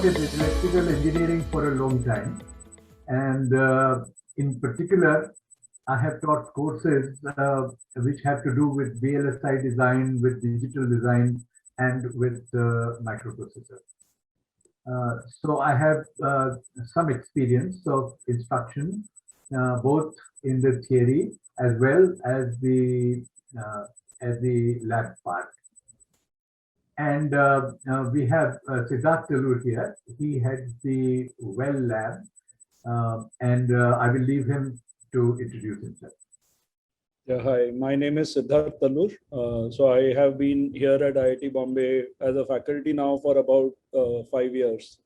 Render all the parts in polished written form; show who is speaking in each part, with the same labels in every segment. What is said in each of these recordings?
Speaker 1: taught electrical engineering for a long time, and in particular, I have taught courses which have to do with VLSI design, with digital design, and with microprocessors. So I have some experience of instruction, both in the theory as well as the lab part. And we have Siddharth Talur here. He heads the Well Lab, and I will leave him to introduce himself.
Speaker 2: Yeah, hi, my name is Siddharth Talur. So I have been here at IIT Bombay as a faculty now for about 5 years.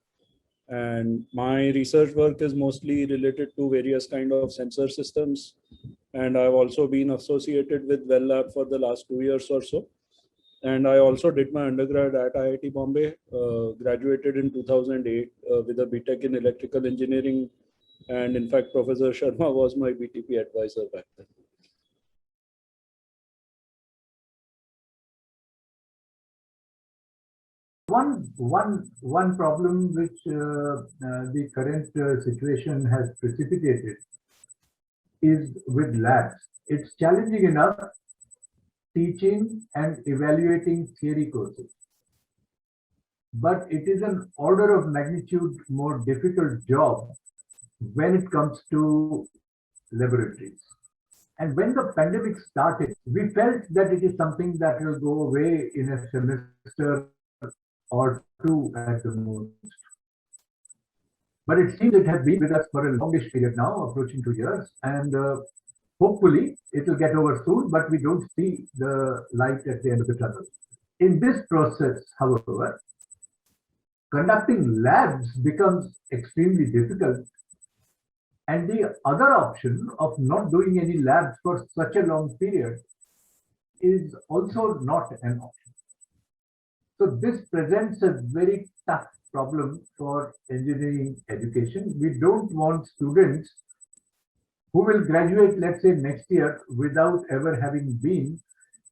Speaker 2: And my research work is mostly related to various kind of sensor systems. And I've also been associated with Well Lab for the last 2 years or so. And I also did my undergrad at IIT Bombay, graduated in 2008 with a BTech in electrical engineering. And in fact, Professor Sharma was my BTP advisor back then.
Speaker 1: One problem which the current situation has precipitated is with labs. It's challenging enough teaching and evaluating theory courses, but it is an order of magnitude more difficult job when it comes to laboratories. And when the pandemic started, we felt that it is something that will go away in a semester or two at the most. But it seems it has been with us for a longish period now, approaching 2 years, and hopefully it will get over soon, but we don't see the light at the end of the tunnel. In this process, however, conducting labs becomes extremely difficult, and the other option of not doing any labs for such a long period is also not an option. So this presents a very tough problem for engineering education. We don't want students who will graduate, let's say, next year without ever having been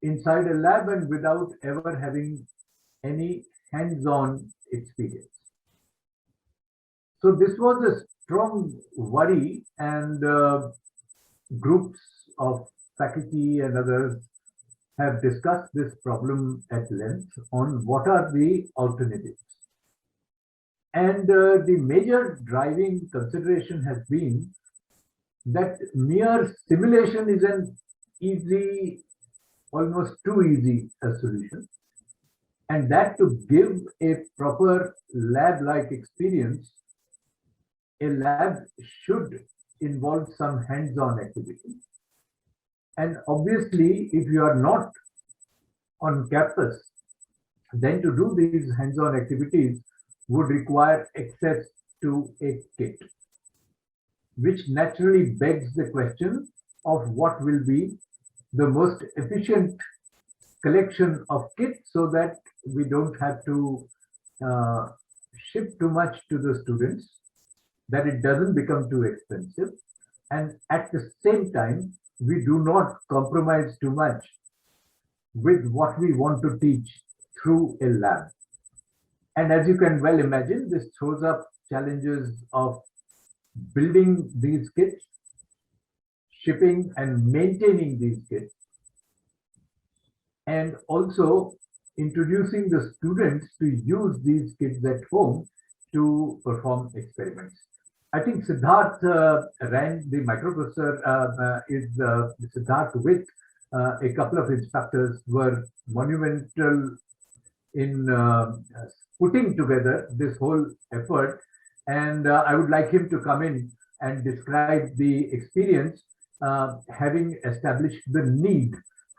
Speaker 1: inside a lab and without ever having any hands-on experience. So this was a strong worry, and groups of faculty and others have discussed this problem at length on what are the alternatives. And the major driving consideration has been that mere simulation is an easy, almost too easy a solution. And that to give a proper lab-like experience, a lab should involve some hands-on activity. And obviously, if you are not on campus, then to do these hands-on activities would require access to a kit, which naturally begs the question of what will be the most efficient collection of kits so that we don't have to ship too much to the students, that it doesn't become too expensive, and at the same time, we do not compromise too much with what we want to teach through a lab. And as you can well imagine, this throws up challenges of building these kits, shipping and maintaining these kits, and also introducing the students to use these kits at home to perform experiments. I think Siddharth ran the microprocessor, Siddharth with a couple of instructors were monumental in putting together this whole effort. And I would like him to come in and describe the experience, having established the need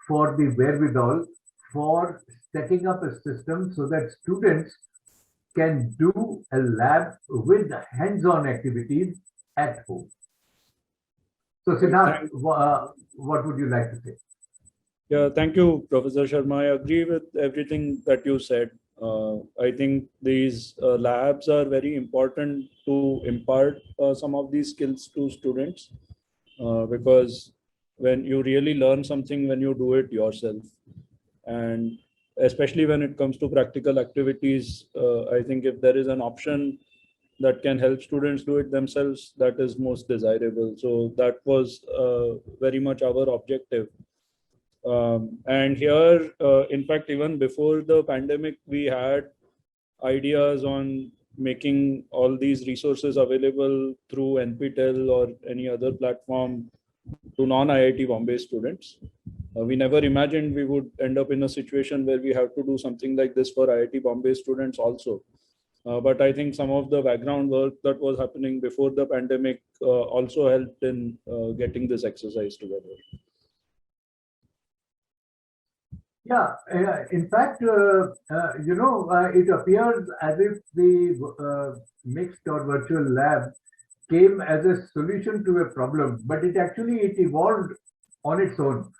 Speaker 1: for the wherewithal for setting up a system so that students can do a lab with hands-on activities at home. So Siddharth, what would you like to say?
Speaker 2: Yeah, thank you, Professor Sharma. I agree with everything that you said. I think these labs are very important to impart some of these skills to students because when you really learn something when you do it yourself. And especially when it comes to practical activities. I think if there is an option that can help students do it themselves, that is most desirable. So that was very much our objective. And here, in fact, even before the pandemic, we had ideas on making all these resources available through NPTEL or any other platform to non-IIT Bombay students. We never imagined we would end up in a situation where we have to do something like this for IIT Bombay students also. But I think some of the background work that was happening before the pandemic also helped in getting this exercise together.
Speaker 1: Yeah, in fact, it appears as if the mixed or virtual lab came as a solution to a problem, but it evolved on its own.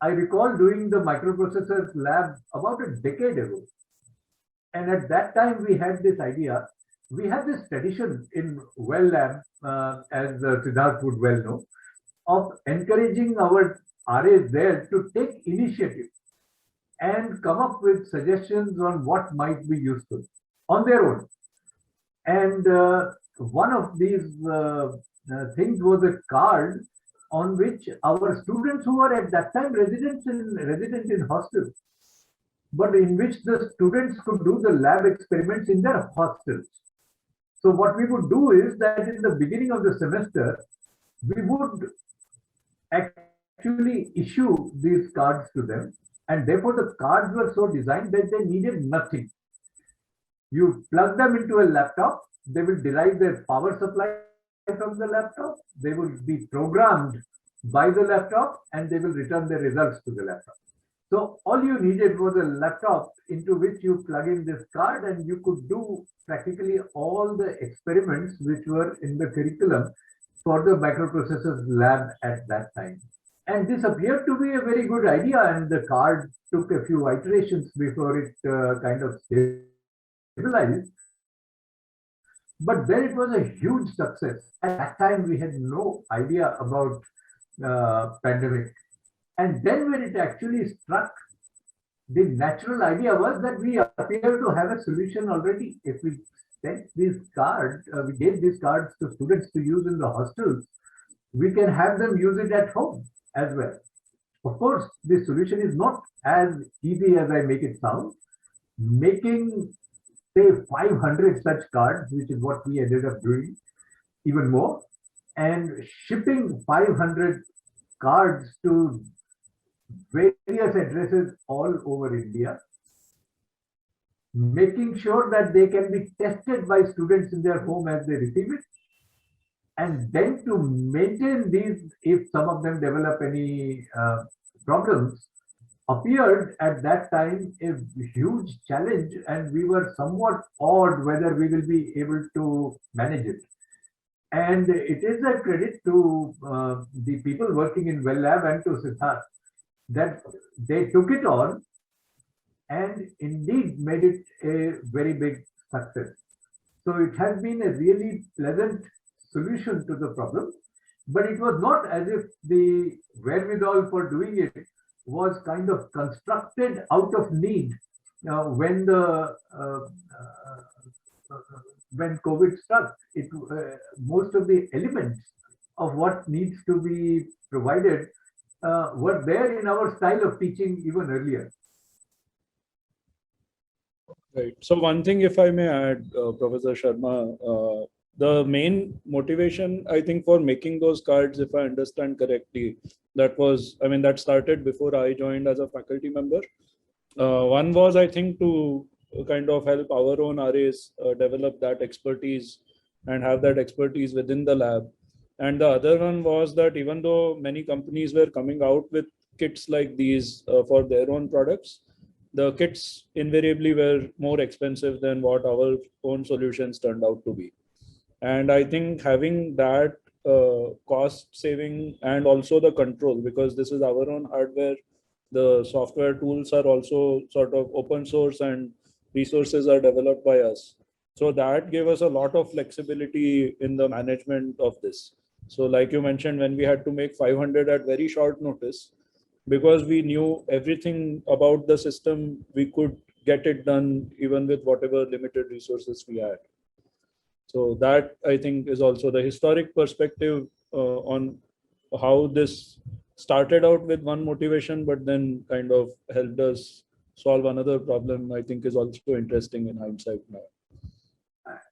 Speaker 1: I recall doing the microprocessors lab about a decade ago. And at that time, we had this idea. We had this tradition in Well Lab, as Siddharth would well know, of encouraging our RAs there to take initiative and come up with suggestions on what might be useful on their own. And one of these things was a card on which our students who were at that time resident in hostels, but in which the students could do the lab experiments in their hostels. So what we would do is that in the beginning of the semester, we would actually issue these cards to them, and therefore the cards were so designed that they needed nothing. You plug them into a laptop, they will derive their power supply from the laptop, they will be programmed by the laptop, and they will return their results to the laptop. So all you needed was a laptop into which you plug in this card, and you could do practically all the experiments which were in the curriculum for the microprocessors lab at that time. And this appeared to be a very good idea, and the card took a few iterations before it kind of stabilized. But then it was a huge success. At that time, we had no idea about pandemic. And then when it actually struck, the natural idea was that we appear to have a solution already. If we sent these cards, we gave these cards to students to use in the hostels, we can have them use it at home as well. Of course, the solution is not as easy as I make it sound. Making, say, 500 such cards, which is what we ended up doing, even more, and shipping 500 cards to various addresses all over India, making sure that they can be tested by students in their home as they receive it, and then to maintain these if some of them develop any problems, appeared at that time a huge challenge, and we were somewhat awed whether we will be able to manage it. And it is a credit to the people working in Well Lab and to Siddharth that they took it on and indeed made it a very big success. So it has been a really pleasant solution to the problem, but it was not as if the wherewithal for doing it was kind of constructed out of need when COVID struck. Most of the elements of what needs to be provided were there in our style of teaching even earlier.
Speaker 2: Right. So one thing, if I may add, Professor Sharma, the main motivation, I think, for making those cards, if I understand correctly, that started before I joined as a faculty member. One was, I think, to kind of help our own RAs develop that expertise and have that expertise within the lab. And the other one was that even though many companies were coming out with kits like these for their own products, the kits invariably were more expensive than what our own solutions turned out to be. And I think having that cost saving and also the control, because this is our own hardware, the software tools are also sort of open source and resources are developed by us. So that gave us a lot of flexibility in the management of this. So like you mentioned, when we had to make 500 at very short notice, because we knew everything about the system, we could get it done even with whatever limited resources we had. So that I think is also the historic perspective on how this started out with one motivation, but then kind of helped us solve another problem, I think is also interesting in hindsight now.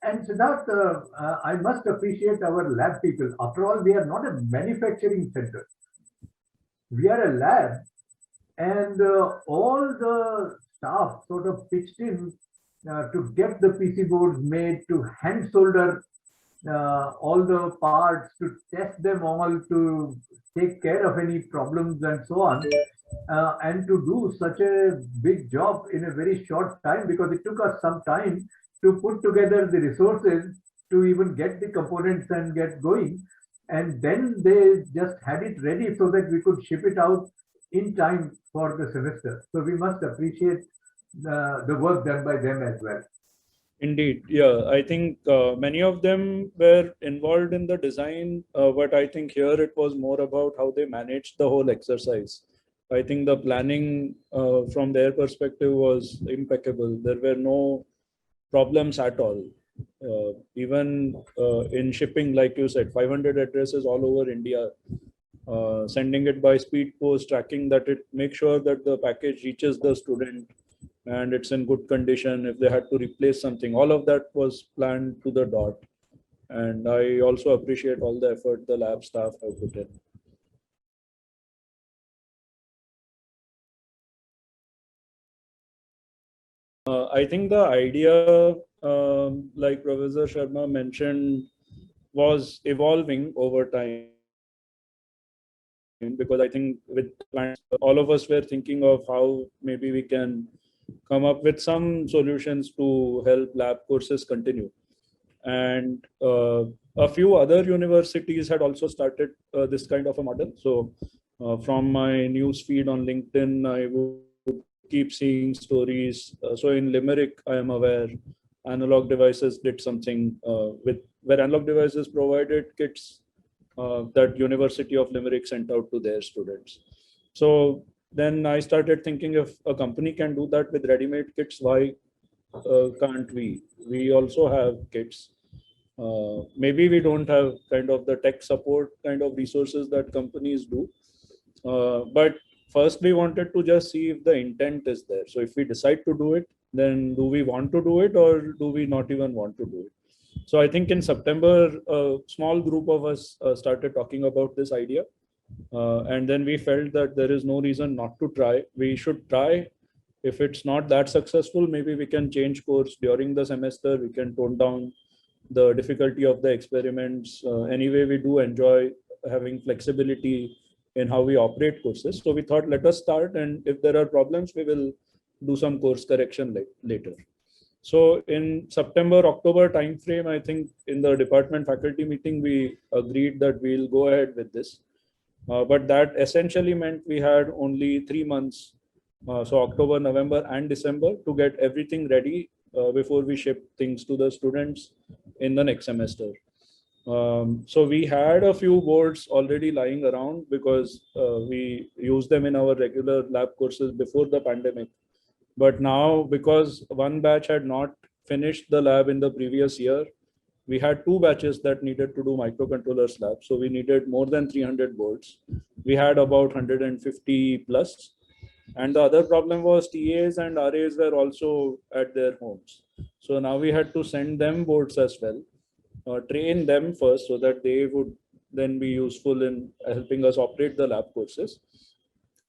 Speaker 1: And Siddharth, I must appreciate our lab people. After all, we are not a manufacturing center. We are a lab, and all the staff sort of pitched in to get the PC boards made, to hand solder all the parts, to test them all, to take care of any problems and so on, and to do such a big job in a very short time, because it took us some time to put together the resources to even get the components and get going. And then they just had it ready so that we could ship it out in time for the semester. So we must appreciate the work done by them as well.
Speaker 2: Indeed, yeah. I think many of them were involved in the design, but I think here it was more about how they managed the whole exercise. I think the planning from their perspective was impeccable. There were no problems at all. Even in shipping, like you said, 500 addresses all over India, sending it by speed post, tracking that it make sure that the package reaches the student and it's in good condition. If they had to replace something, all of that was planned to the dot. And I also appreciate all the effort the lab staff have put in. I think the idea, like Professor Sharma mentioned, was evolving over time, because I think with clients, all of us were thinking of how maybe we can come up with some solutions to help lab courses continue. And a few other universities had also started this kind of a model. So from my news feed on LinkedIn, I would keep seeing stories. So in Limerick, I am aware, Analog Devices did something with where Analog Devices provided kits that University of Limerick sent out to their students. So then I started thinking, if a company can do that with ready-made kits, why can't we? We also have kits. Maybe we don't have kind of the tech support kind of resources that companies do. But first we wanted to just see if the intent is there. So if we decide to do it, then do we want to do it, or do we not even want to do it? So I think in September, a small group of us started talking about this idea. And then we felt that there is no reason not to try. We should try. If it's not that successful, maybe we can change course during the semester. We can tone down the difficulty of the experiments. Anyway, we do enjoy having flexibility in how we operate courses. So we thought, let us start. And if there are problems, we will do some course correction later. So in September, October timeframe, I think in the department faculty meeting, we agreed that we'll go ahead with this. But that essentially meant we had only 3 months, so October, November, and December, to get everything ready before we ship things to the students in the next semester. So we had a few boards already lying around because we used them in our regular lab courses before the pandemic. But now, because one batch had not finished the lab in the previous year, we had 2 batches that needed to do microcontrollers lab. So we needed more than 300 boards. We had about 150 plus. And the other problem was TAs and RAs were also at their homes. So now we had to send them boards as well, train them first so that they would then be useful in helping us operate the lab courses.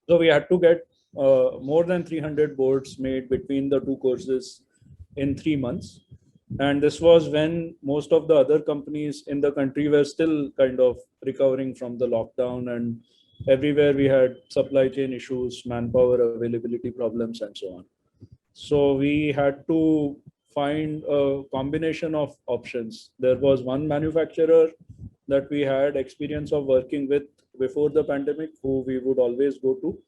Speaker 2: So we had to get more than 300 boards made between the 2 courses in 3 months. And this was when most of the other companies in the country were still kind of recovering from the lockdown, and everywhere we had supply chain issues, manpower availability problems, and so on. So we had to find a combination of options. There was one manufacturer that we had experience of working with before the pandemic, who we would always go to.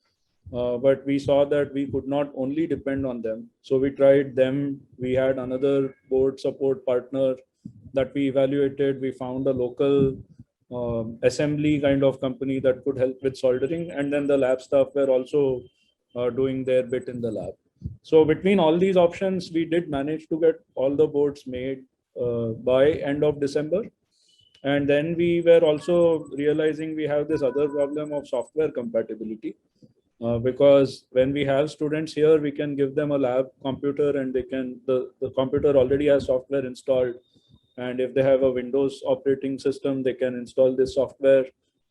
Speaker 2: But we saw that we could not only depend on them. So we tried them. We had another board support partner that we evaluated. We found a local assembly kind of company that could help with soldering, and then the lab staff were also doing their bit in the lab. So between all these options, we did manage to get all the boards made by end of December. And then we were also realizing we have this other problem of software compatibility. Because when we have students here, we can give them a lab computer and the computer already has software installed. And if they have a Windows operating system, they can install this software.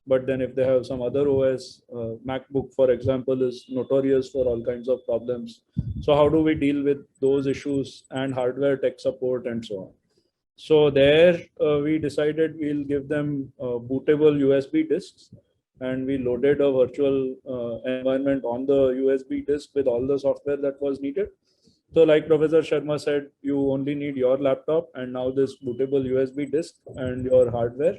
Speaker 2: But then if they have some other OS, MacBook, for example, is notorious for all kinds of problems. So how do we deal with those issues and hardware tech support and so on? So there we decided we'll give them bootable USB disks, and we loaded a virtual environment on the USB disk with all the software that was needed. So like Professor Sharma said, you only need your laptop and now this bootable USB disk and your hardware,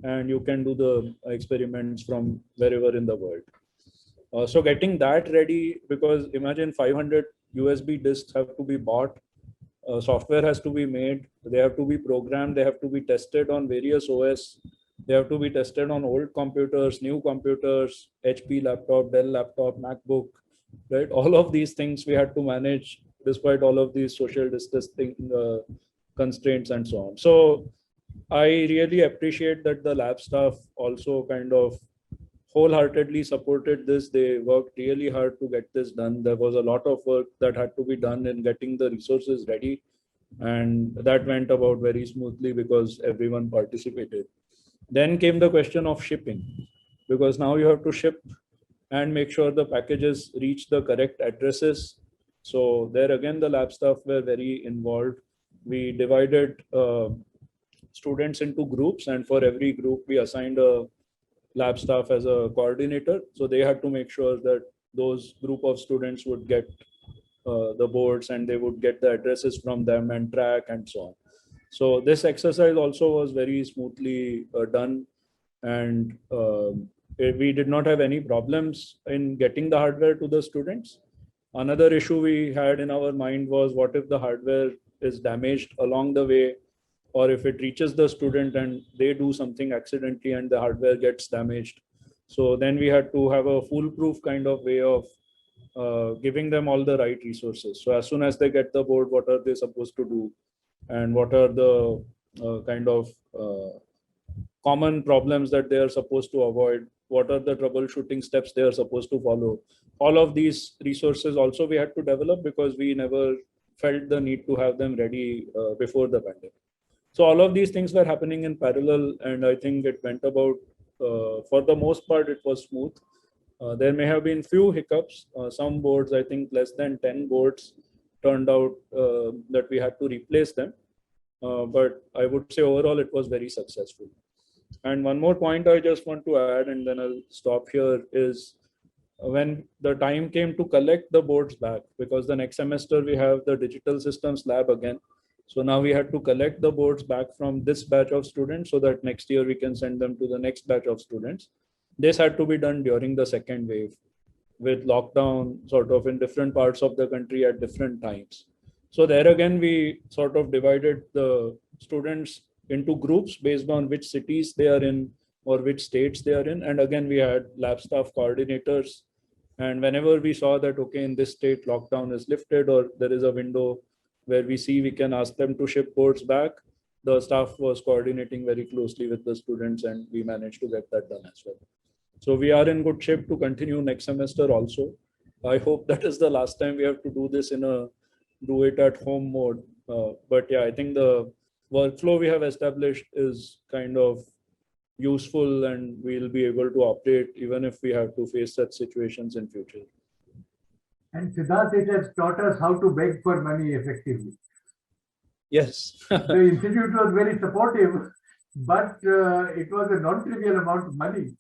Speaker 2: and you can do the experiments from wherever in the world. So getting that ready, because imagine 500 USB disks have to be bought, software has to be made, they have to be programmed, they have to be tested on various OS, they have to be tested on old computers, new computers, HP laptop, Dell laptop, MacBook, right? All of these things we had to manage despite all of these social distancing constraints and so on. So I really appreciate that the lab staff also kind of wholeheartedly supported this. They worked really hard to get this done. There was a lot of work that had to be done in getting the resources ready. And that went about very smoothly because everyone participated. Then came the question of shipping, because now you have to ship and make sure the packages reach the correct addresses. So there again, the lab staff were very involved. We divided students into groups, and for every group, we assigned a lab staff as a coordinator. So they had to make sure that those group of students would get the boards and they would get the addresses from them and track and so on. So this exercise also was very smoothly done, and we did not have any problems in getting the hardware to the students. Another issue we had in our mind was, what if the hardware is damaged along the way, or if it reaches the student and they do something accidentally and the hardware gets damaged. So then we had to have a foolproof kind of way of giving them all the right resources. So as soon as they get the board, what are they supposed to do? And what are the kind of common problems that they are supposed to avoid? What are the troubleshooting steps they are supposed to follow? All of these resources also we had to develop, because we never felt the need to have them ready before the pandemic. So all of these things were happening in parallel, and I think it went about, for the most part, it was smooth. There may have been few hiccups. Some boards, I think less than 10 boards turned out that we had to replace them. But I would say overall it was very successful. And one more point I just want to add, and then I'll stop here, is when the time came to collect the boards back, because the next semester we have the digital systems lab again. So now we had to collect the boards back from this batch of students so that next year we can send them to the next batch of students. This had to be done during the second wave, with lockdown sort of in different parts of the country at different times. So there again, we sort of divided the students into groups based on which cities they are in or which states they are in. And again, we had lab staff coordinators. And whenever we saw that, okay, in this state, lockdown is lifted, or there is a window where we see we can ask them to ship boards back, the staff was coordinating very closely with the students, and we managed to get that done as well. So we are in good shape to continue next semester also. I hope that is the last time we have to do this in a do it at home mode. But yeah, I think the workflow we have established is kind of useful, and we'll be able to operate even if we have to face such situations in future.
Speaker 1: And Siddharth, it has taught us how to beg for money effectively.
Speaker 2: Yes.
Speaker 1: The institute was very supportive, but it was a non-trivial amount of money.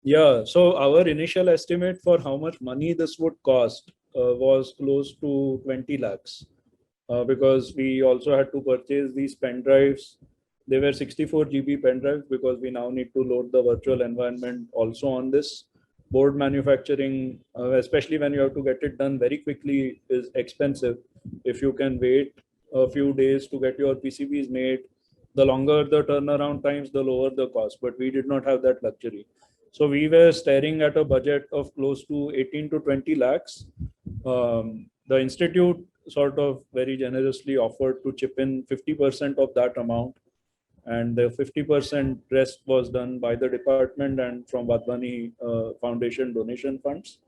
Speaker 2: Yeah, so our initial estimate for how much money this would cost was close to 20 lakhs, because we also had to purchase these pen drives. They were 64 GB pen drives, because we now need to load the virtual environment also on this. Board manufacturing, especially when you have to get it done very quickly, is expensive. If you can wait a few days to get your PCBs made, the longer the turnaround times, the lower the cost. But we did not have that luxury. So we were staring at a budget of close to 18 to 20 lakhs. The institute sort of very generously offered to chip in 50% of that amount, and the 50% rest was done by the department and from Vadhvani Foundation donation funds.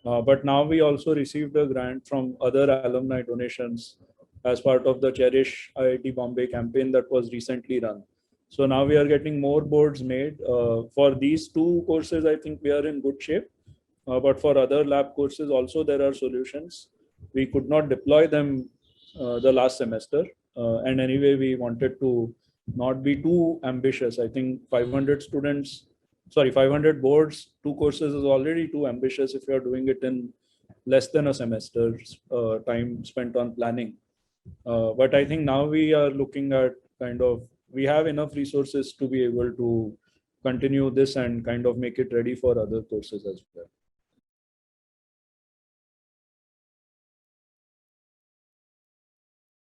Speaker 2: But now we also received a grant from other alumni donations as part of the Cherish IIT Bombay campaign that was recently run. So now we are getting more boards made. For these two courses, I think we are in good shape. But for other lab courses also, there are solutions. We could not deploy them the last semester. And anyway, we wanted to not be too ambitious. I think 500 boards, two courses is already too ambitious if you are doing it in less than a semester's time spent on planning. But I think now we are looking at we have enough resources to be able to continue this and kind of make it ready for other courses as well.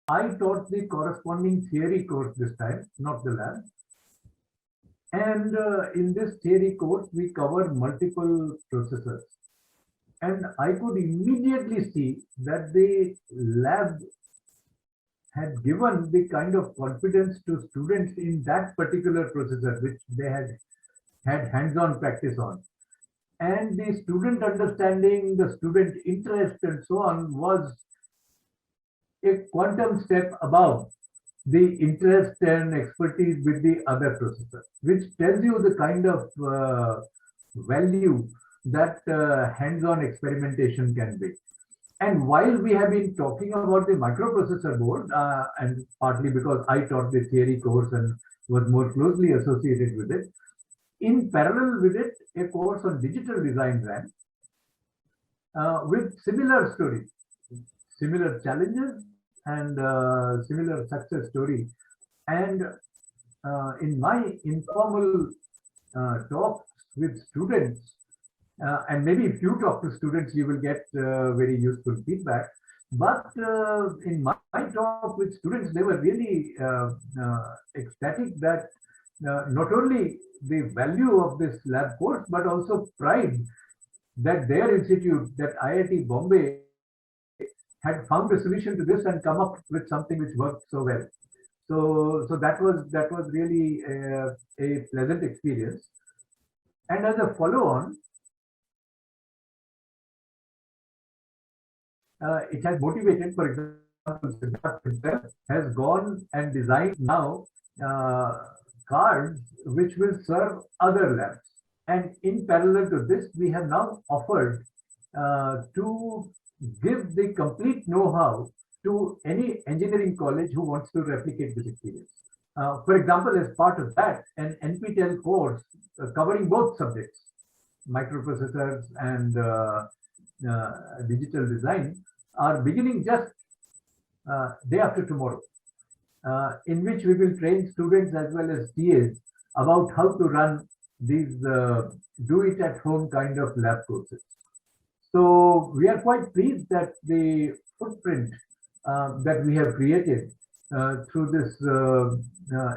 Speaker 1: I taught the corresponding theory course this time, not the lab. And in this theory course, we covered multiple processors. And I could immediately see that the lab had given the kind of confidence to students in that particular processor, which they had hands-on practice on. And the student understanding, the student interest and so on was a quantum step above the interest and expertise with the other processor, which tells you the kind of value that hands-on experimentation can be. And while we have been talking about the microprocessor board, and partly because I taught the theory course and was more closely associated with it, in parallel with it, a course on digital design ran with similar stories, similar challenges, and similar success story. And in my informal talks with students, and maybe if you talk to students, you will get very useful feedback. But in my talk with students, they were really ecstatic that not only the value of this lab course, but also pride that their institute, that IIT Bombay, had found a solution to this and come up with something which worked so well. So that was really a pleasant experience. And as a follow-on, it has motivated, for example, Siddharth has gone and designed now cards which will serve other labs. And in parallel to this, we have now offered to give the complete know-how to any engineering college who wants to replicate this experience. For example, as part of that, an NPTEL course covering both subjects, microprocessors and digital design, are beginning just day after tomorrow, in which we will train students as well as TAs about how to run these do-it-at-home kind of lab courses. So we are quite pleased that the footprint that we have created through this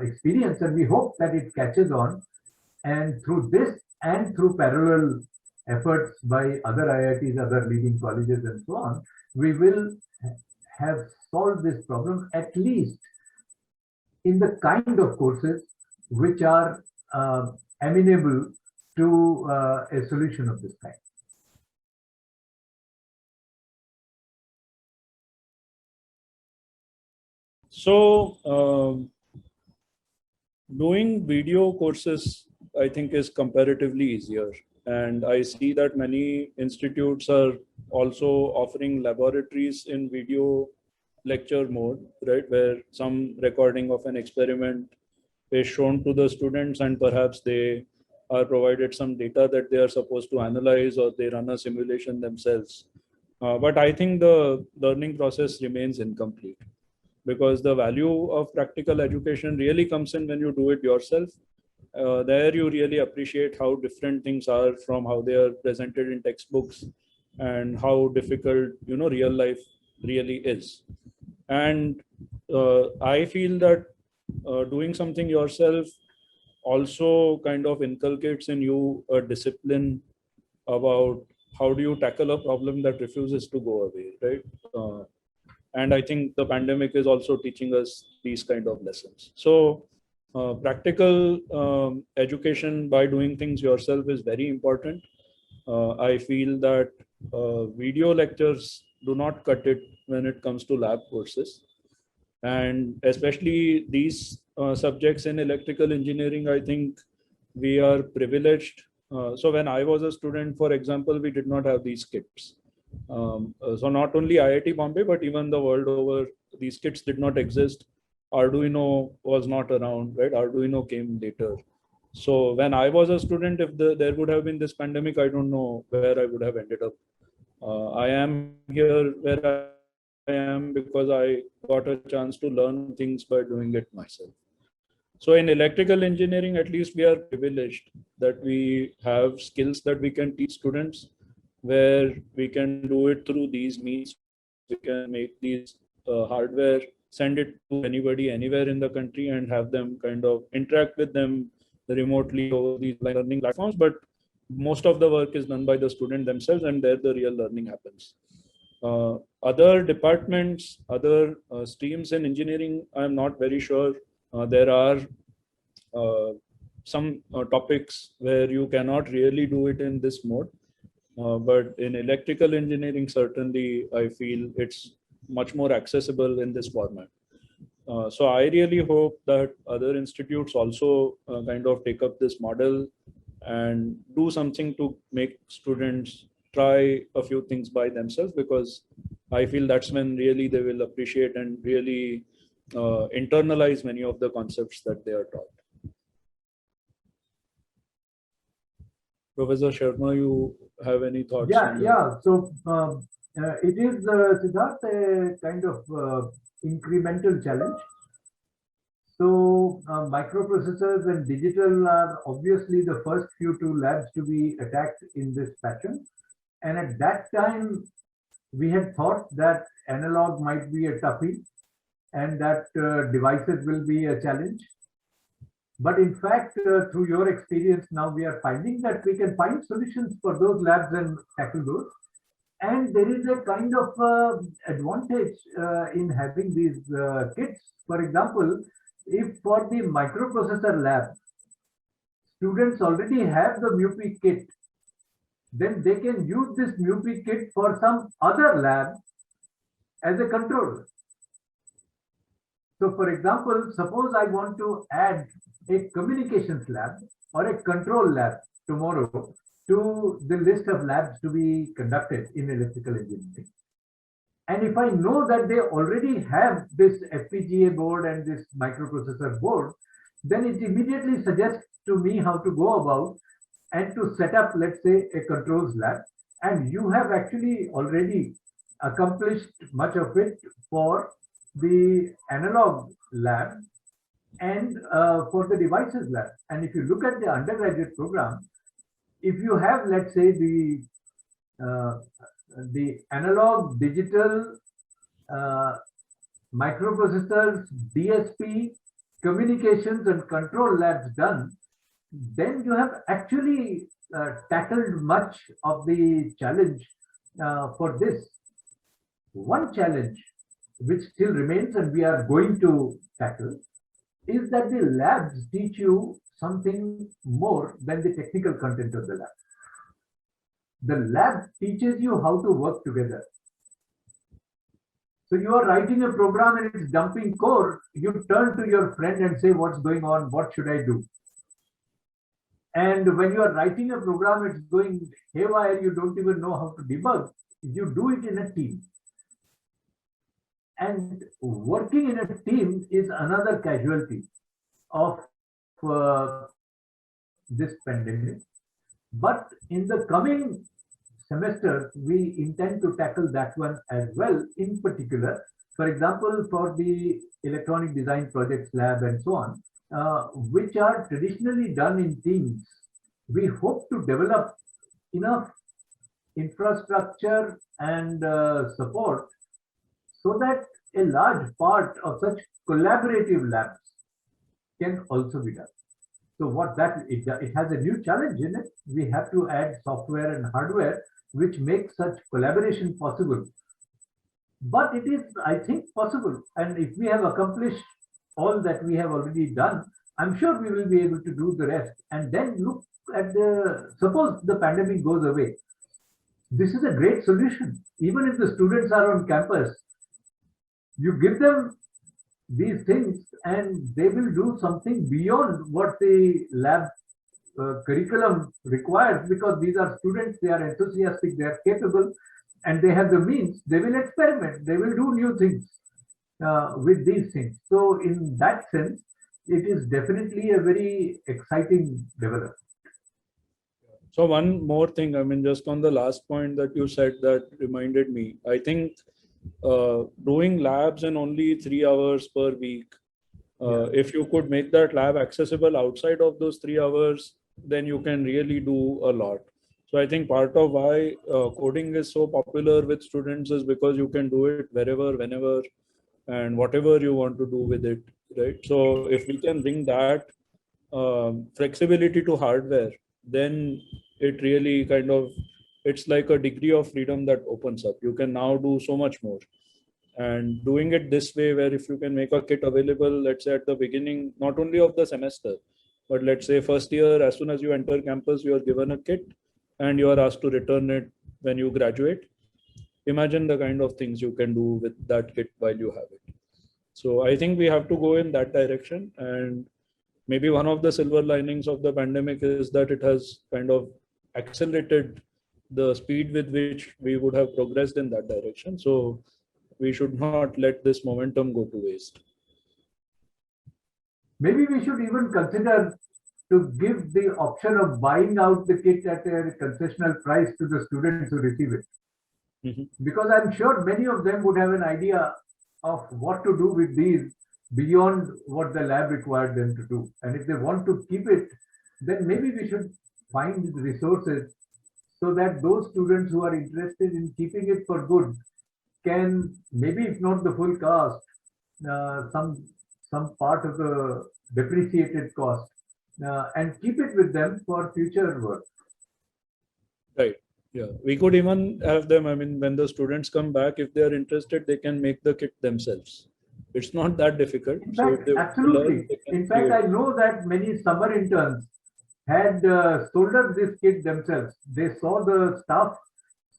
Speaker 1: experience, and we hope that it catches on, and through this and through parallel efforts by other IITs, other leading colleges and so on, we will have solved this problem, at least in the kind of courses which are amenable to a solution of this kind.
Speaker 2: So doing video courses, I think, is comparatively easier. And I see that many institutes are also offering laboratories in video lecture mode, right? Where some recording of an experiment is shown to the students, and perhaps they are provided some data that they are supposed to analyze, or they run a simulation themselves. But I think the learning process remains incomplete, because the value of practical education really comes in when you do it yourself. There you really appreciate how different things are from how they are presented in textbooks, and how difficult real life really is. And I feel that doing something yourself also kind of inculcates in you a discipline about how do you tackle a problem that refuses to go away, right? And I think the pandemic is also teaching us these kind of lessons. So practical education by doing things yourself is very important. I feel that video lectures do not cut it when it comes to lab courses. And especially these subjects in electrical engineering, I think we are privileged. So when I was a student, for example, we did not have these kits. So not only IIT Bombay, but even the world over, these kits did not exist. Arduino was not around, right? Arduino came later. So when I was a student, if there would have been this pandemic, I don't know where I would have ended up. I am here where I am because I got a chance to learn things by doing it myself. So in electrical engineering, at least we are privileged that we have skills that we can teach students, where we can do it through these means. We can make these hardware, send it to anybody, anywhere in the country, and have them kind of interact with them remotely over these learning platforms. But most of the work is done by the student themselves, and there the real learning happens. Other departments, other streams in engineering, I'm not very sure. There are some topics where you cannot really do it in this mode. But in electrical engineering, certainly I feel it's much more accessible in this format. So I really hope that other institutes also kind of take up this model and do something to make students try a few things by themselves, because I feel that's when really they will appreciate and really internalize many of the concepts that they are taught. Professor Sharma, you have any thoughts?
Speaker 1: Yeah. So it is, Siddharth, a kind of incremental challenge. So microprocessors and digital are obviously the first few two labs to be attacked in this fashion. And at that time, we had thought that analog might be a toughie and that devices will be a challenge. But in fact, through your experience now, we are finding that we can find solutions for those labs and tackle those. And there is a kind of advantage in having these kits. For example, if for the microprocessor lab, students already have the MUPI kit, then they can use this MUPI kit for some other lab as a controller. So for example, suppose I want to add a communications lab or a control lab tomorrow to the list of labs to be conducted in electrical engineering. And if I know that they already have this FPGA board and this microprocessor board, then it immediately suggests to me how to go about and to set up, let's say, a controls lab. And you have actually already accomplished much of it for the analog lab and for the devices lab. And if you look at the undergraduate program, if you have, let's say, the analog, digital, microprocessors, DSP, communications and control labs done, then you have actually tackled much of the challenge for this. One challenge which still remains and we are going to tackle is that the labs teach you something more than the technical content of the lab. The lab teaches you how to work together. So you are writing a program and it's dumping code, you turn to your friend and say, what's going on? What should I do? And when you are writing a program, it's going haywire, you don't even know how to debug. You do it in a team. And working in a team is another casualty of this pandemic. But in the coming semester, we intend to tackle that one as well. In particular, for example, for the electronic design projects lab and so on, which are traditionally done in teams, we hope to develop enough infrastructure and support so that a large part of such collaborative labs can also be done. So what it has a new challenge in it. We have to add software and hardware which make such collaboration possible. But it is, I think, possible. And if we have accomplished all that we have already done, I'm sure we will be able to do the rest. And then look at suppose the pandemic goes away. This is a great solution. Even if the students are on campus, you give them these things and they will do something beyond what the lab curriculum requires, because these are students, they are enthusiastic, they are capable, and they have the means. They will experiment, they will do new things with these things. So in that sense, it is definitely a very exciting development.
Speaker 2: So one more thing, I mean, just on the last point that you said that reminded me, I think doing labs in only 3 hours per week, if you could make that lab accessible outside of those 3 hours, then you can really do a lot. So I think part of why coding is so popular with students is because you can do it wherever, whenever, and whatever you want to do with it, right? So if we can bring that flexibility to hardware, then it really kind of, it's like a degree of freedom that opens up. You can now do so much more. And doing it this way, where if you can make a kit available, let's say at the beginning, not only of the semester, but let's say first year, as soon as you enter campus, you are given a kit and you are asked to return it when you graduate. Imagine the kind of things you can do with that kit while you have it. So I think we have to go in that direction. And maybe one of the silver linings of the pandemic is that it has kind of accelerated the speed with which we would have progressed in that direction. So we should not let this momentum go to waste.
Speaker 1: Maybe we should even consider to give the option of buying out the kit at a concessional price to the students who receive it. Because I'm sure many of them would have an idea of what to do with these beyond what the lab required them to do. And if they want to keep it, then maybe we should find resources so that those students who are interested in keeping it for good can, maybe if not the full cost, some part of the depreciated cost, and keep it with them for future work.
Speaker 2: Right. Yeah. We could even have them, I mean, when the students come back, if they are interested, they can make the kit themselves. It's not that difficult.
Speaker 1: In fact, absolutely. In fact, I know that many summer interns had soldered this kit themselves. They saw the staff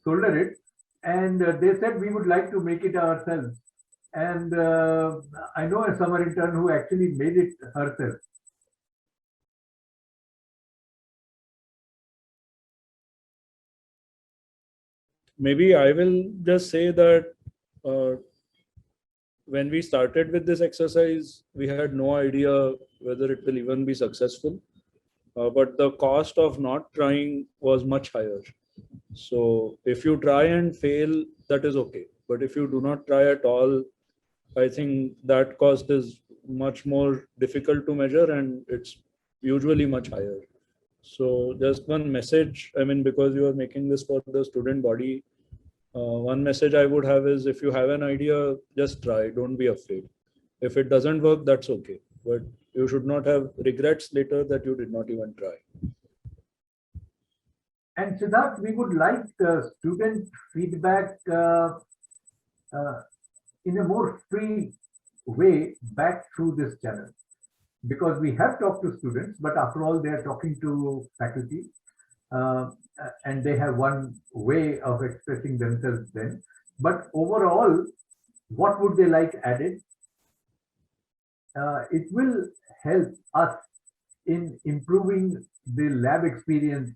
Speaker 1: solder it, and they said, we would like to make it ourselves. And I know a summer intern who actually made it herself.
Speaker 2: Maybe I will just say that when we started with this exercise, we had no idea whether it will even be successful. But the cost of not trying was much higher. So if you try and fail, that is okay. But if you do not try at all, I think that cost is much more difficult to measure, and it's usually much higher. So just one message, I mean, because you are making this for the student body, one message I would have is, if you have an idea, just try, don't be afraid. If it doesn't work, that's okay. But you should not have regrets later that you did not even try.
Speaker 1: And Siddharth, we would like student feedback in a more free way back through this channel. Because we have talked to students, but after all, they are talking to faculty, and they have one way of expressing themselves then. But overall, what would they like added? It will help us in improving the lab experience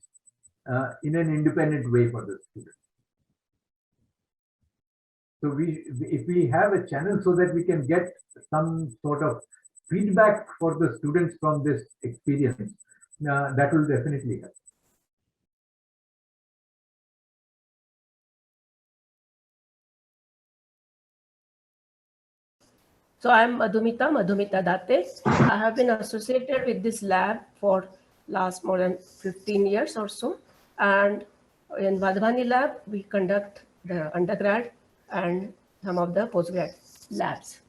Speaker 1: in an independent way for the students. So if we have a channel so that we can get some sort of feedback for the students from this experience, that will definitely help.
Speaker 3: So I'm Madhumita Datte. I have been associated with this lab for last more than 15 years or so. And in Vadhvani lab, we conduct the undergrad and some of the postgrad labs.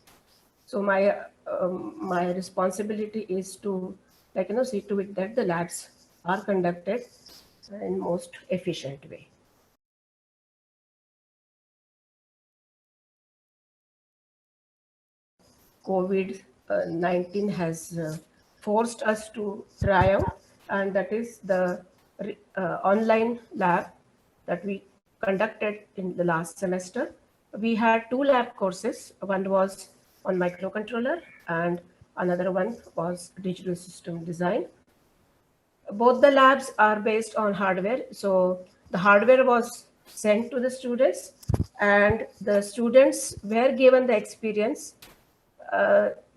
Speaker 3: So my my responsibility is to, see to it that the labs are conducted in most efficient way. COVID-19 has forced us to try out, and that is the online lab that we conducted in the last semester. We had 2 lab courses. One was on microcontroller and another one was digital system design. Both the labs are based on hardware. So the hardware was sent to the students and the students were given the experience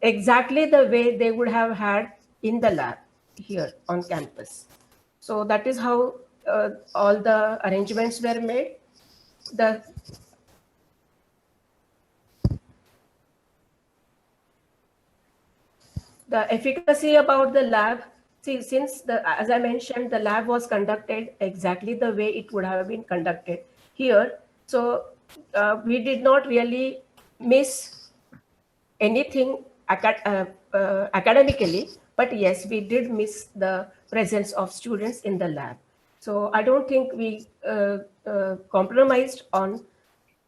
Speaker 3: exactly the way they would have had in the lab here on campus. So that is how all the arrangements were made. The efficacy about the lab, see, since as I mentioned, the lab was conducted exactly the way it would have been conducted here. So we did not really miss anything academically, but yes, we did miss the presence of students in the lab. So I don't think we compromised on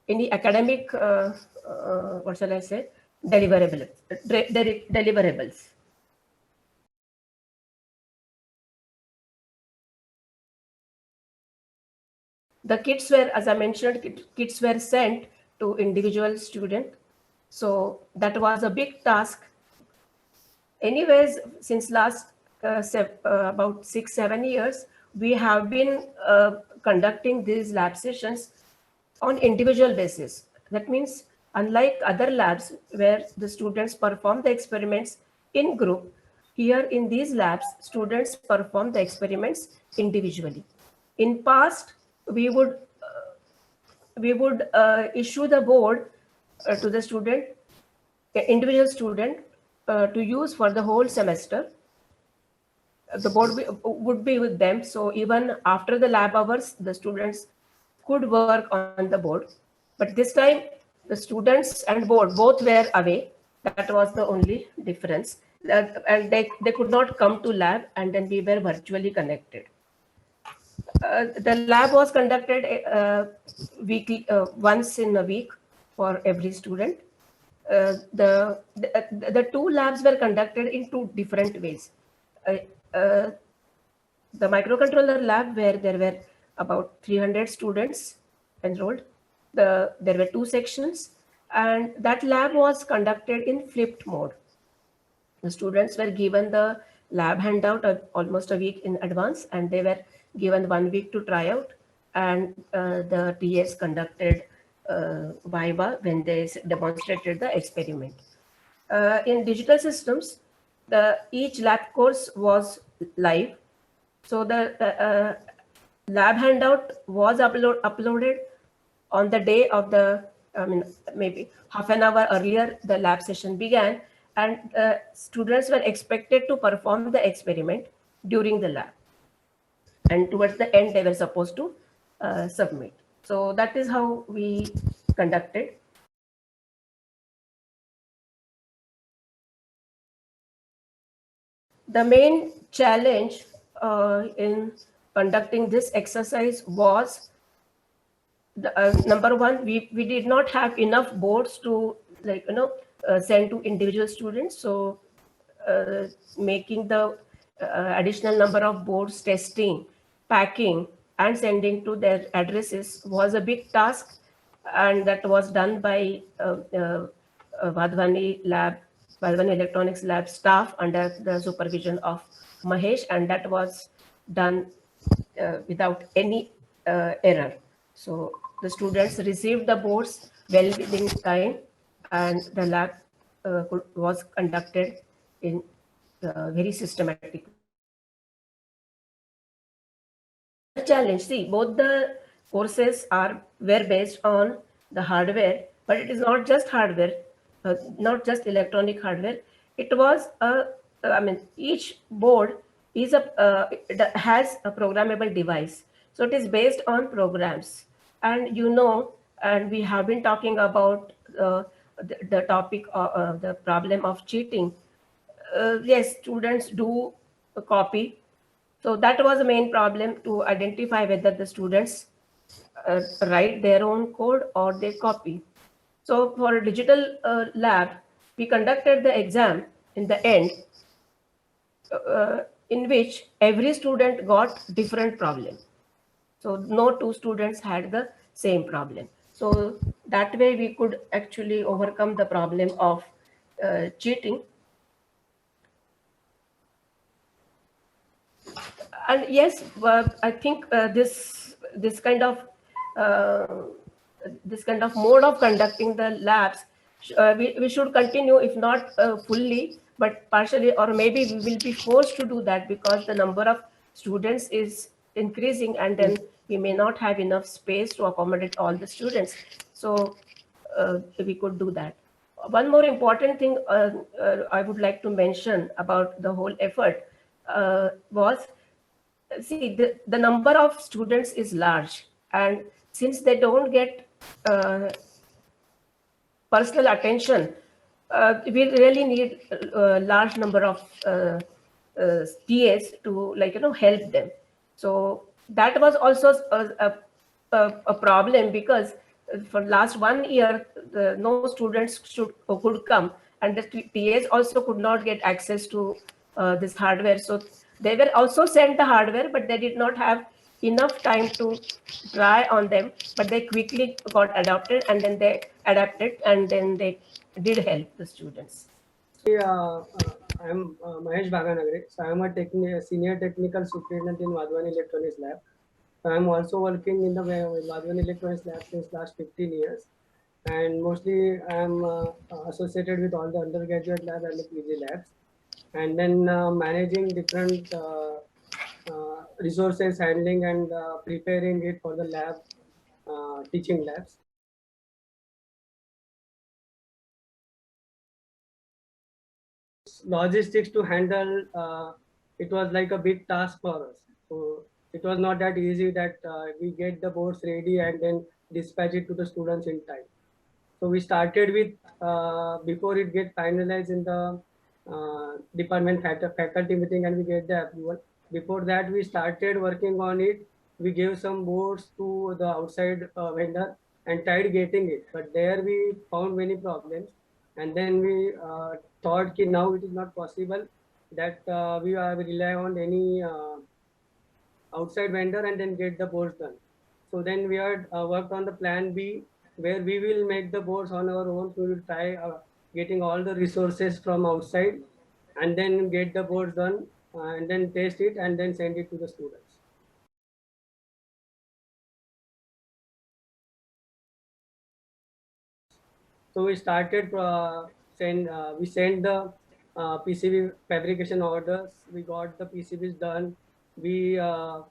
Speaker 3: any academic, what shall I say, deliverables. The kits were, as I mentioned, kits were sent to individual student. So that was a big task. Anyways, since last about 6-7 years, we have been conducting these lab sessions on individual basis. That means, unlike other labs where the students perform the experiments in group, here in these labs, students perform the experiments individually. In past, we would issue the board to the student, individual student, to use for the whole semester. The board would be with them. So even after the lab hours, the students could work on the board. But this time, the students and board both were away. That was the only difference. And they could not come to lab, and then we were virtually connected. The lab was conducted weekly, once in a week for every student. The 2 labs were conducted in 2 different ways. The microcontroller lab, where there were about 300 students enrolled, there were 2 sections, and that lab was conducted in flipped mode. The students were given the lab handout almost a week in advance, and they were given 1 week to try out, and the TAs conducted Viva when they demonstrated the experiment. In digital systems, each lab course was live. So the lab handout was uploaded on the day of the, maybe half an hour earlier, the lab session began, and students were expected to perform the experiment during the lab. And towards the end, they were supposed to submit. So that is how we conducted. The main challenge in conducting this exercise was, number one, we did not have enough boards to send to individual students. So making the additional number of boards, testing, packing, and sending to their addresses was a big task, and that was done by Vadhvani Electronics Lab staff under the supervision of Mahesh, and that was done without any error. So the students received the boards well within time, and the lab was conducted in very systematic. Challenge, see, both the courses were based on the hardware, but it is not just hardware, not just electronic hardware. It was each board is has a programmable device, so it is based on programs. And and we have been talking about the topic of the problem of cheating, yes, students do copy. So that was the main problem, to identify whether the students write their own code or they copy. So for a digital lab, we conducted the exam in the end, in which every student got different problem. So no two students had the same problem. So that way we could actually overcome the problem of cheating. And yes, I think uh, this kind of mode of conducting the labs, we should continue, if not fully, but partially, or maybe we will be forced to do that because the number of students is increasing, and then we may not have enough space to accommodate all the students. So we could do that. One more important thing I would like to mention about the whole effort was, see, the number of students is large, and since they don't get personal attention, we really need a large number of TAs to, like, help them. So that was also a problem, because for last 1 year, no students could come, and the TAs also could not get access to this hardware. So they were also sent the hardware, but they did not have enough time to try on them, but they quickly got adopted, and then they adapted, and then they did help the students.
Speaker 4: I'm Mahesh Bhaganagre. So I'm a senior technical superintendent in Vadhvani Electronics Lab. So I'm also working in the Vadhvani Electronics Lab since last 15 years. And mostly I'm associated with all the undergraduate lab and the PG labs. And then managing different resources, handling and preparing it for the lab, teaching labs. Logistics to handle, it was like a big task for us. So it was not that easy that we get the boards ready and then dispatch it to the students in time. So we started with, before it get finalized in the department faculty meeting and we get the approval. Before that, we started working on it. We gave some boards to the outside vendor and tried getting it. But there we found many problems. And then we thought that now it is not possible that we rely on any outside vendor and then get the boards done. So then we had worked on the plan B, where we will make the boards on our own. We will try getting all the resources from outside and then get the boards done and then test it and then send it to the students. So we started we sent the PCB fabrication orders. We got the PCBs done. We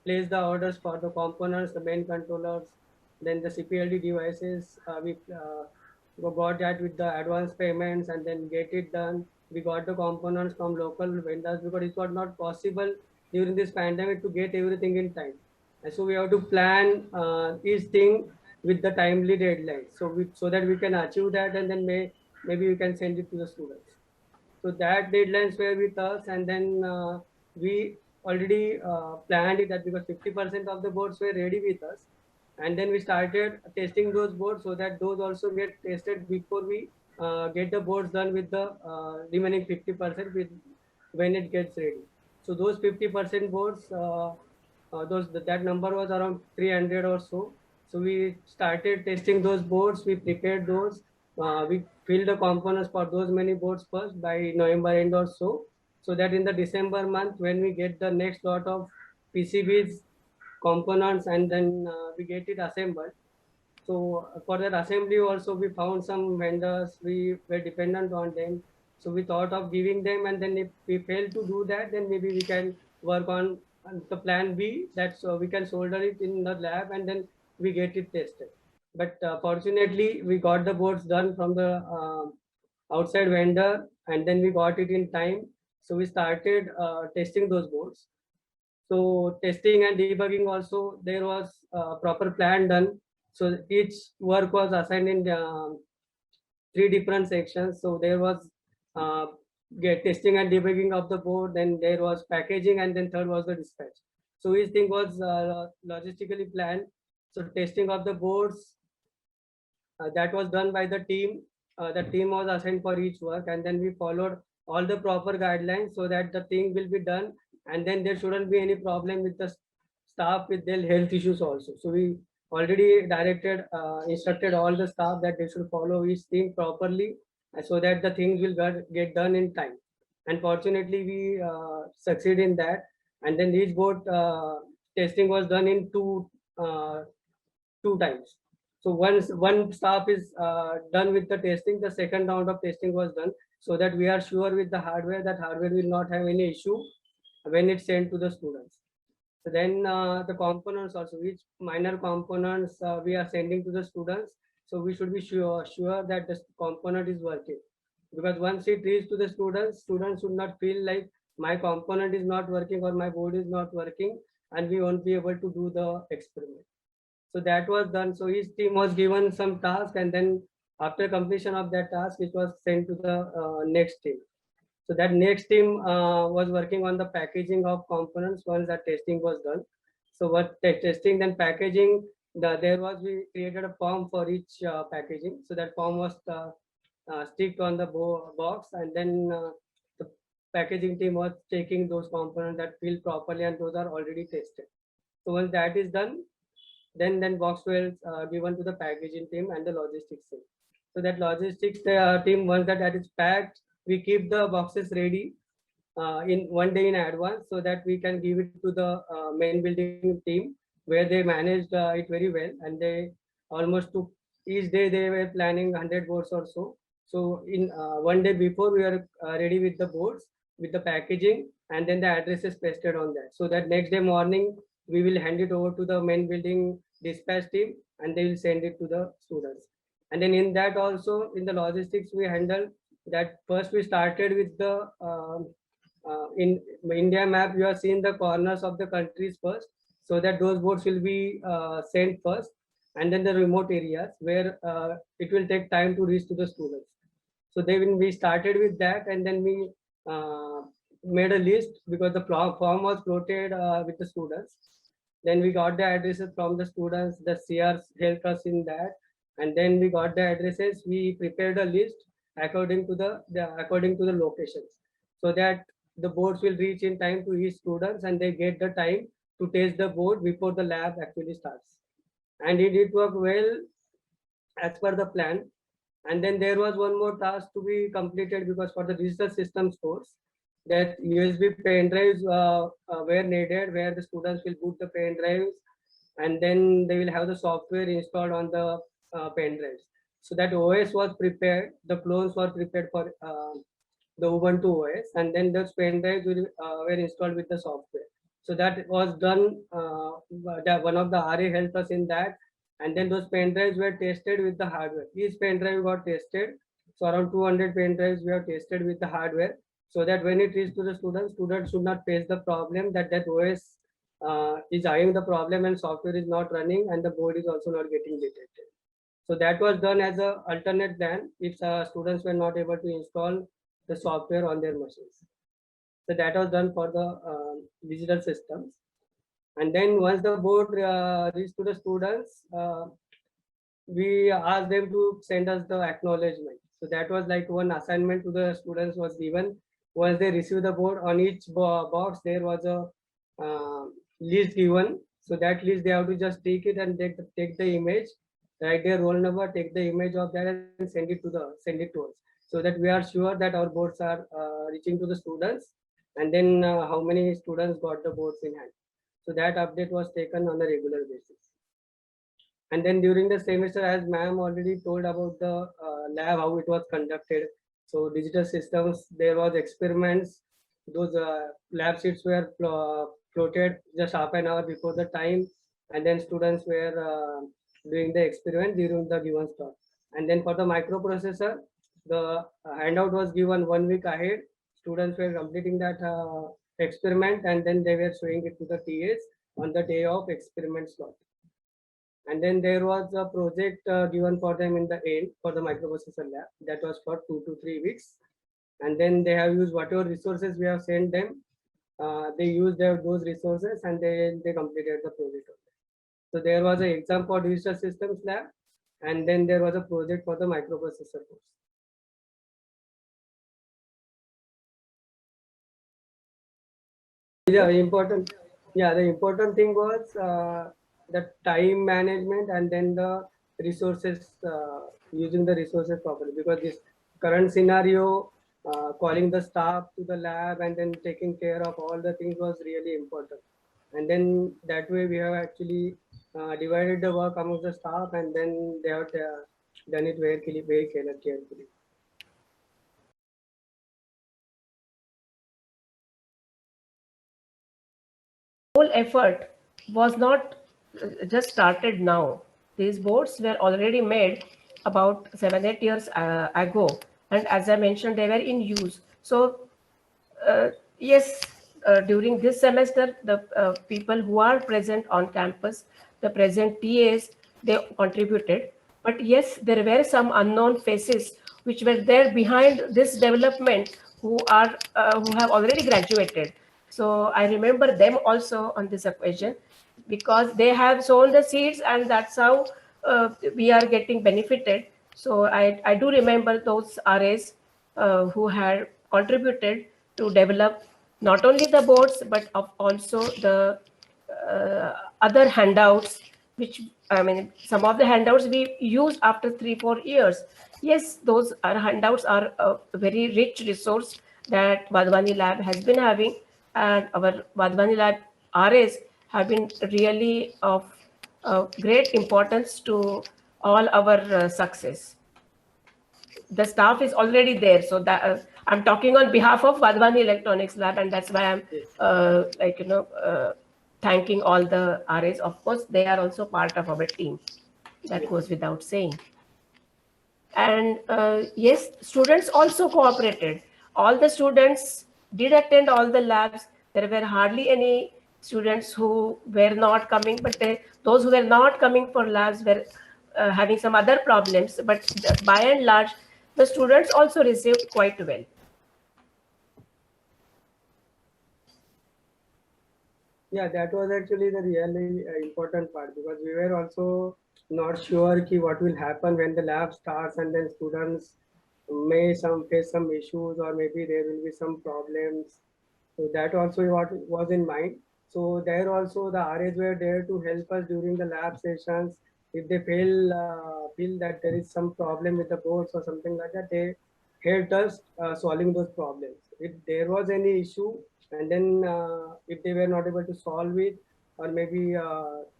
Speaker 4: placed the orders for the components, the main controllers, then the CPLD devices. We got that with the advance payments and then get it done. We got the components from local vendors because it was not possible during this pandemic to get everything in time. And so we have to plan each thing with the timely deadline. So that we can achieve that, and then maybe we can send it to the students. So that deadlines were with us, and then we already planned it that because 50% of the boards were ready with us, and then we started testing those boards so that those also get tested before we get the boards done with the remaining 50% with when it gets ready. So those 50% boards, that number was around 300 or so. So we started testing those boards. We prepared those. We filled the components for those many boards first by November end or so that in the December month, when we get the next lot of PCBs, components, and then we get it assembled. So for that assembly also, we found some vendors. We were dependent on them. So we thought of giving them, and then if we fail to do that, then maybe we can work on the plan B, that so we can solder it in the lab and then we get it tested. But fortunately, we got the boards done from the outside vendor, and then we got it in time. So we started testing those boards. So testing and debugging also, there was a proper plan done. So each work was assigned in three different sections. So there was testing and debugging of the board, then there was packaging, and then third was the dispatch. So each thing was logistically planned. So testing of the boards, that was done by the team. The team was assigned for each work, and then we followed all the proper guidelines so that the thing will be done, and then there shouldn't be any problem with the staff with their health issues also. So we already directed, instructed all the staff that they should follow each thing properly, so that the things will get done in time. And fortunately, we succeed in that. And then each board testing was done in two times. So once one staff is done with the testing, the second round of testing was done, so that we are sure with the hardware that hardware will not have any issue when it's sent to the students. So then the components also, which minor components we are sending to the students. So we should be sure that the component is working, because once it reaches to the students should not feel like my component is not working or my board is not working, and we won't be able to do the experiment. So that was done. So each team was given some task, and then after completion of that task, it was sent to the next team. So that next team was working on the packaging of components once that testing was done. So what testing, then packaging, we created a form for each packaging. So that form was sticked on the box, and then the packaging team was checking those components that feel properly, and those are already tested. So once that is done, then box was given to the packaging team and the logistics team. So that logistics team, once that is packed, we keep the boxes ready in 1 day in advance, so that we can give it to the main building team, where they managed it very well, and they almost took each day they were planning 100 boards or so. So in 1 day before, we are ready with the boards, with the packaging, and then the addresses pasted on that, so that next day morning we will hand it over to the main building dispatch team, and they will send it to the students. And then in that also, in the logistics, we handle that. First we started with the in India map, you have seen the corners of the countries first, so that those boards will be sent first, and then the remote areas where it will take time to reach to the students. So then we started with that, and then we made a list, because the form was floated with the students. Then we got the addresses from the students, the CRs helped us in that, and then we got the addresses. We prepared a list according to the locations, so that the boards will reach in time to each students, and they get the time to test the board before the lab actually starts. And it did work well as per the plan. And then there was one more task to be completed, because for the digital systems course, that USB pen drives were needed, where the students will boot the pen drives, and then they will have the software installed on the pen drives. So that OS was prepared, the clones were prepared for the Ubuntu OS, and then those pen drives were installed with the software. So that was done. One of the RA helped us in that, and then those pen drives were tested with the hardware. Each pen drive got tested. So around 200 pen drives we have tested with the hardware, so that when it reaches to the students should not face the problem that OS is having the problem and software is not running, and the board is also not getting detected. So that was done as an alternate plan if students were not able to install the software on their machines. So that was done for the digital systems. And then once the board reached to the students, we asked them to send us the acknowledgement. So that was like one assignment to the students was given. Once they receive the board, on each box there was a list given. So that list they have to just take it and take the image, write their roll number, take the image of that, and send it to us, so that we are sure that our boards are reaching to the students, and then how many students got the boards in hand. So that update was taken on a regular basis. And then during the semester, as ma'am already told about the lab, how it was conducted. So digital systems, there was experiments. Those lab sheets were floated just half an hour before the time, and then students were doing the experiment during the given slot. And then for the microprocessor, the handout was given 1 week ahead. Students were completing that experiment, and then they were showing it to the TAs on the day of experiment slot. And then there was a project given for them in the end for the microprocessor lab that was for 2 to 3 weeks. And then they have used whatever resources we have sent them. They used those resources and they completed the project. So there was an exam for digital systems lab, and then there was a project for the microprocessor course. Yeah, important. Yeah, the important thing was the time management and then the resources, using the resources properly, because this current scenario, calling the staff to the lab and then taking care of all the things was really important. And then that way we have actually divided the work amongst the staff, and then they have done it very carefully.
Speaker 3: Whole effort was not just started now. These boards were already made about 7 8 years ago, and as I mentioned, they were in use. So yes, during this semester, the people who are present on campus, the present TAs, they contributed. But yes, there were some unknown faces which were there behind this development who have already graduated. So I remember them also on this occasion because they have sown the seeds, and that's how we are getting benefited. So I do remember those RAs who had contributed to develop not only the boards but also the other handouts, which I mean, some of the handouts we use after 3 4 years. Yes, those handouts are a very rich resource that Vadhvani Lab has been having, and our Vadhvani Lab RAs have been really of great importance to all our success. The staff is already there, so that I'm talking on behalf of Vadhvani Electronics Lab, and that's why I'm thanking all the RAs. Of course, they are also part of our team. That goes without saying. And yes, students also cooperated. All the students did attend all the labs. There were hardly any students who were not coming, but those who were not coming for labs were having some other problems. But by and large, the students also received quite well.
Speaker 4: Yeah, that was actually the really important part, because we were also not sure what will happen when the lab starts, and then students may face some issues, or maybe there will be some problems. So that also what was in mind. So there also the RAs were there to help us during the lab sessions. If they feel that there is some problem with the boards or something like that, they helped us solving those problems. If there was any issue, and then if they were not able to solve it, or maybe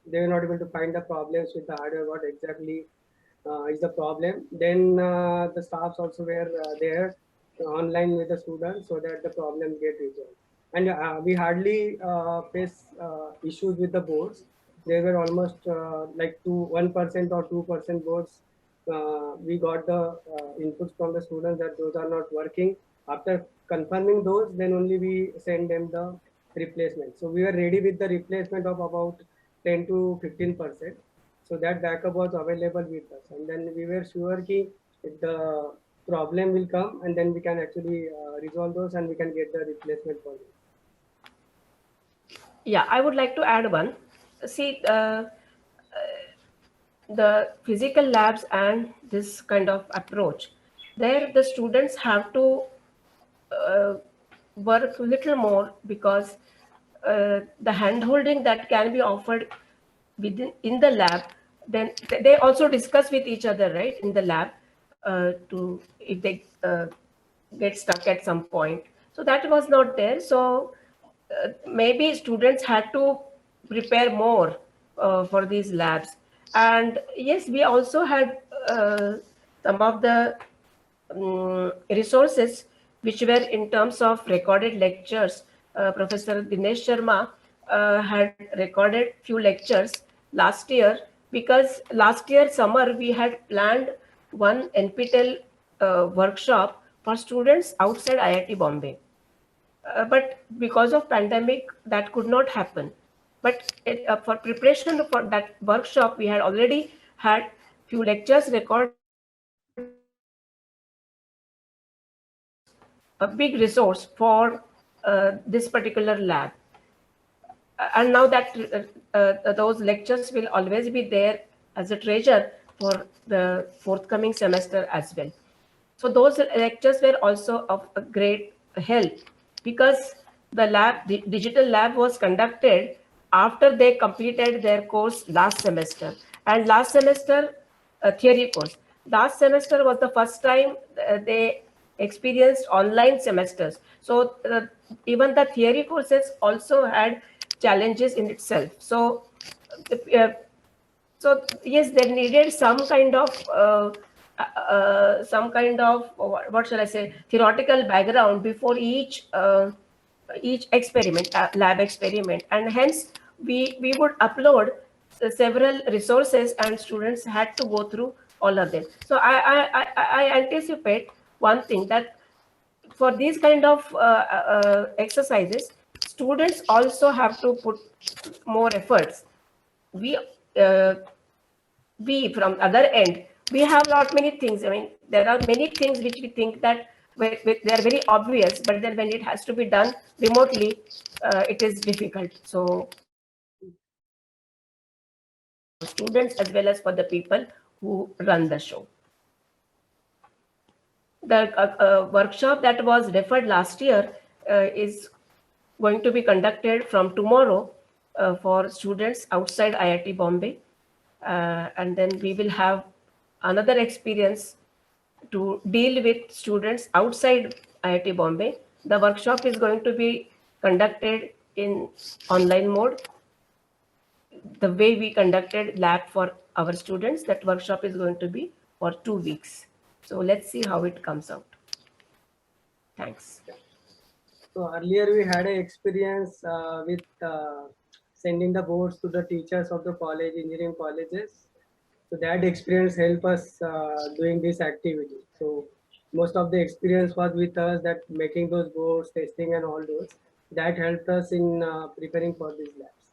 Speaker 4: they were not able to find the problems with the hardware, what exactly is the problem, then the staffs also were there online with the students so that the problems get resolved. And we hardly face issues with the boards. There were almost like 1% or 2% boards. We got the inputs from the students that those are not working. After confirming those, then only we send them the replacement. So we were ready with the replacement of about 10 to 15%. So that backup was available with us, and then we were sure that if the problem will come, and then we can actually resolve those, and we can get the replacement for it.
Speaker 3: Yeah, I would like to add one. See, the physical labs and this kind of approach, there the students have to work a little more, because the hand-holding that can be offered in the lab, then they also discuss with each other, right, in the lab, to if they get stuck at some point. So that was not there. So maybe students had to prepare more for these labs. And yes, we also had some of the resources which were in terms of recorded lectures. Professor Dinesh Sharma had recorded few lectures last year, because last year summer we had planned one NPTEL workshop for students outside IIT Bombay. But because of pandemic, that could not happen. But for preparation for that workshop, we had already had few lectures recorded. A big resource for this particular lab. And now that those lectures will always be there as a treasure for the forthcoming semester as well. So those lectures were also of a great help because the digital lab was conducted after they completed their course last semester. And last semester, theory course. Last semester was the first time they experienced online semesters. So even the theory courses also had challenges in itself. So yes, they needed some kind of what shall I say, theoretical background before each experiment, lab experiment, and hence we would upload several resources, and students had to go through all of them. So I anticipate one thing, that for these kind of exercises, students also have to put more efforts. We from other end, we have lot many things. I mean, there are many things which we think that they are very obvious, but then when it has to be done remotely, it is difficult. So students as well as for the people who run the show. The workshop that was referred last year is going to be conducted from tomorrow for students outside IIT Bombay. And then we will have another experience to deal with students outside IIT Bombay. The workshop is going to be conducted in online mode. The way we conducted lab for our students, that workshop is going to be for 2 weeks. So let's see how it comes out. Thanks.
Speaker 4: So earlier we had an experience with sending the boards to the teachers of the college, engineering colleges. So that experience helped us doing this activity. So most of the experience was with us, that making those boards, testing and all those. That helped us in preparing for these labs.